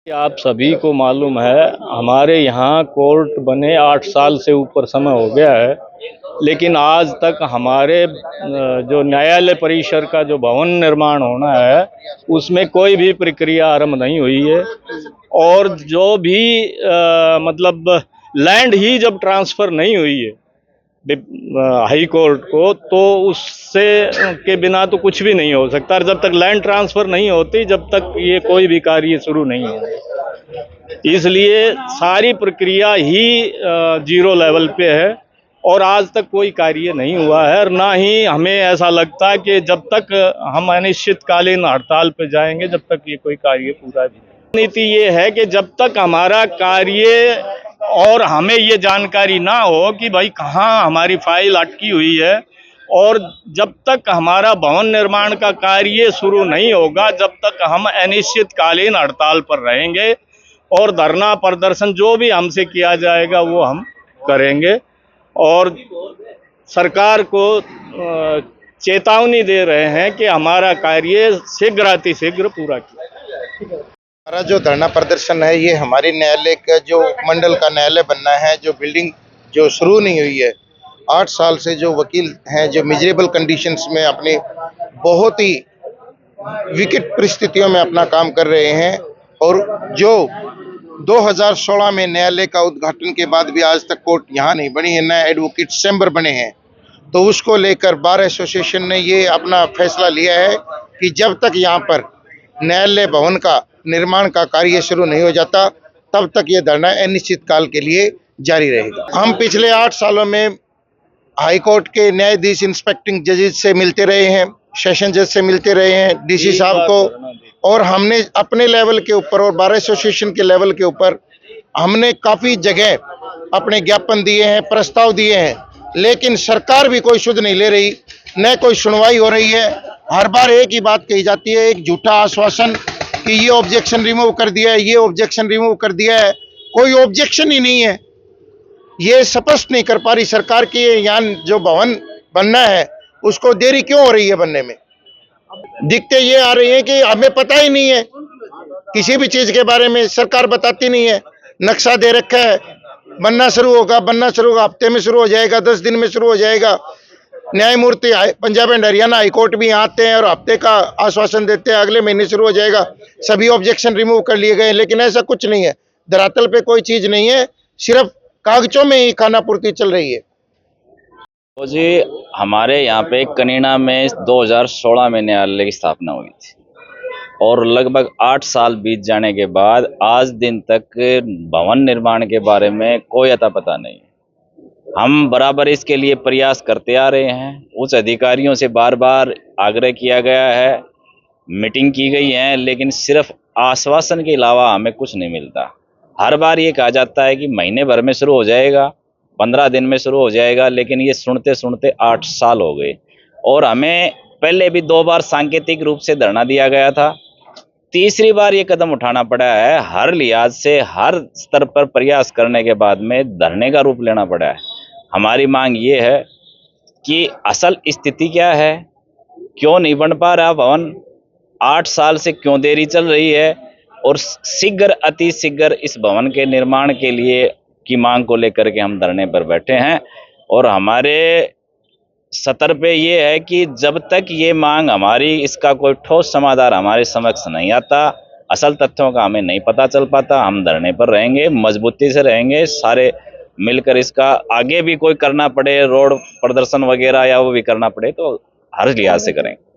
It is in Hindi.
आप सभी को मालूम है, हमारे यहाँ कोर्ट बने 8 साल से ऊपर समय हो गया है, लेकिन आज तक हमारे जो न्यायालय परिसर का जो भवन निर्माण होना है उसमें कोई भी प्रक्रिया आरंभ नहीं हुई है। और जो भी मतलब लैंड ही जब ट्रांसफ़र नहीं हुई है हाई कोर्ट को, तो उससे के बिना तो कुछ भी नहीं हो सकता। और जब तक लैंड ट्रांसफ़र नहीं होती, जब तक ये कोई भी कार्य शुरू नहीं होगा, इसलिए सारी प्रक्रिया ही जीरो लेवल पे है और आज तक कोई कार्य नहीं हुआ है। और ना ही हमें ऐसा लगता है कि जब तक हम अनिश्चितकालीन हड़ताल पे जाएंगे, जब तक ये कोई कार्य पूरा भी नहीं। नीति ये है कि जब तक हमारा कार्य और हमें ये जानकारी ना हो कि भाई कहाँ हमारी फाइल अटकी हुई है, और जब तक हमारा भवन निर्माण का कार्य शुरू नहीं होगा, जब तक हम अनिश्चितकालीन हड़ताल पर रहेंगे और धरना प्रदर्शन जो भी हमसे किया जाएगा वो हम करेंगे। और सरकार को चेतावनी दे रहे हैं कि हमारा कार्य शीघ्र पूरा किया। हमारा जो धरना प्रदर्शन है, ये हमारे न्यायालय का जो मंडल का न्यायालय बनना है, जो बिल्डिंग जो शुरू नहीं हुई है, 8 साल से जो वकील हैं जो मिजरेबल कंडीशंस में अपनी बहुत ही विकट परिस्थितियों में अपना काम कर रहे हैं, और जो 2016 में न्यायालय का उद्घाटन के बाद भी आज तक कोर्ट यहाँ नहीं बनी है, नए एडवोकेट चैम्बर बने हैं, तो उसको लेकर बार एसोसिएशन ने ये अपना फैसला लिया है कि जब तक यहाँ पर न्यायालय भवन का निर्माण का कार्य शुरू नहीं हो जाता, तब तक ये धरना अनिश्चित काल के लिए जारी रहेगा। हम पिछले 8 सालों में हाई कोर्ट के न्यायाधीश, इंस्पेक्टिंग जजेस से मिलते रहे हैं, सेशन जज से मिलते रहे हैं, डीसी साहब को, और हमने अपने लेवल के ऊपर और बार एसोसिएशन के लेवल के ऊपर हमने काफ़ी जगह अपने ज्ञापन दिए हैं, प्रस्ताव दिए हैं, लेकिन सरकार भी कोई सुध नहीं ले रही, न कोई सुनवाई हो रही है। हर बार एक ही बात कही जाती है, एक झूठा आश्वासन कि ये ऑब्जेक्शन रिमूव कर दिया है, ये ऑब्जेक्शन रिमूव कर दिया है, कोई ऑब्जेक्शन ही नहीं है। ये स्पष्ट नहीं कर पा रही सरकार की यहाँ जो भवन बनना है उसको देरी क्यों हो रही है बनने में। दिक्कतें ये आ रही हैं कि हमें पता ही नहीं है किसी भी चीज़ के बारे में, सरकार बताती नहीं है। नक्शा दे रखा है, बनना शुरू होगा, हफ्ते में शुरू हो जाएगा, 10 दिन में शुरू हो जाएगा। न्यायमूर्ति पंजाब एंड हरियाणा हाईकोर्ट भी यहाँ आते हैं और हफ्ते का आश्वासन देते हैं, अगले महीने शुरू हो जाएगा, सभी ऑब्जेक्शन रिमूव कर लिए गए, लेकिन ऐसा कुछ नहीं है। धरातल पे कोई चीज़ नहीं है, सिर्फ कागजों में ही खानापूर्ति चल रही है। तो जी, हमारे यहाँ पे कनीना में 2016 में न्यायालय की स्थापना हुई थी और लगभग 8 साल बीत जाने के बाद आज दिन तक भवन निर्माण के बारे में कोई अता पता नहीं है। हम बराबर इसके लिए प्रयास करते आ रहे हैं, उच्च अधिकारियों से बार बार आग्रह किया गया है, मीटिंग की गई है, लेकिन सिर्फ आश्वासन के अलावा हमें कुछ नहीं मिलता। हर बार ये कहा जाता है कि महीने भर में शुरू हो जाएगा, 15 दिन में शुरू हो जाएगा, लेकिन ये सुनते सुनते 8 साल हो गए। और हमें पहले भी 2 बार सांकेतिक रूप से धरना दिया गया था, तीसरी बार ये कदम उठाना पड़ा है। हर लिहाज से हर स्तर पर प्रयास करने के बाद में धरने का रूप लेना पड़ा है। हमारी मांग ये है कि असल स्थिति क्या है, क्यों नहीं बन पा रहा भवन, 8 साल से क्यों देरी चल रही है, और अति शीघ्र इस भवन के निर्माण के लिए की मांग को लेकर के हम धरने पर बैठे हैं। और हमारे सतर पे ये है कि जब तक ये मांग हमारी, इसका कोई ठोस समाधान हमारे समक्ष नहीं आता, असल तथ्यों का हमें नहीं पता चल पाता, हम धरने पर रहेंगे, मजबूती से रहेंगे, सारे मिलकर। इसका आगे भी कोई करना पड़े, रोड प्रदर्शन वगैरह या वो भी करना पड़े, तो हर लिहाज से करेंगे।